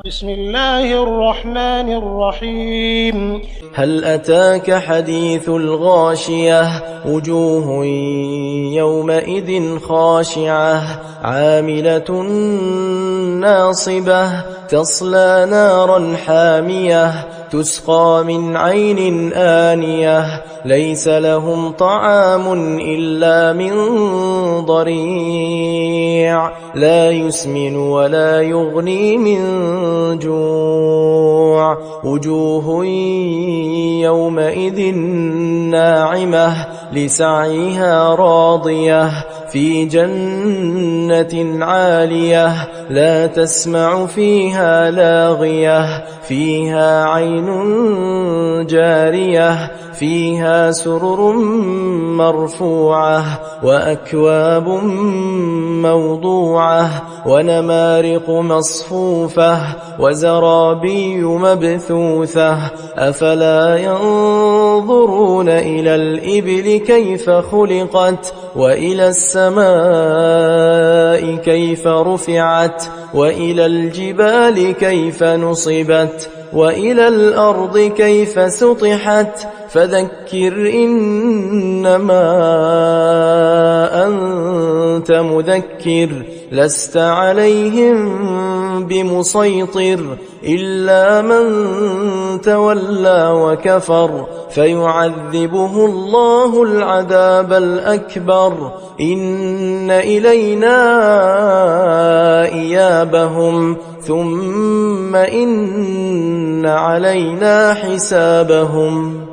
بسم الله الرحمن الرحيم. هل أتاك حديث الغاشية وجوه يومئذ خاشعة عاملة ناصبة تصلى نارا حامية تسقى من عين آنية ليس لهم طعام إلا من ضريع لا يسمن ولا يغني من جوع وجوه يومئذ ناعمة لسعيها راضية في جنة عالية لا تسمع فيها لاغية فيها عين جارية فيها سرر مرفوعة وأكواب موضوعة ونمارق مصفوفة وزرابي مبثوثة أفلا ينظرون إلى الإبل كيف خلقت وإلى السماء كيف رفعت وإلى الجبال كيف نصبت وإلى الأرض كيف سطحت فذكر إنما أنت مذكر لست عليهم بمسيطر إلا من تولى وكفر فيعذبه الله العذاب الأكبر إن إلينا إيابهم ثم إن علينا حسابهم.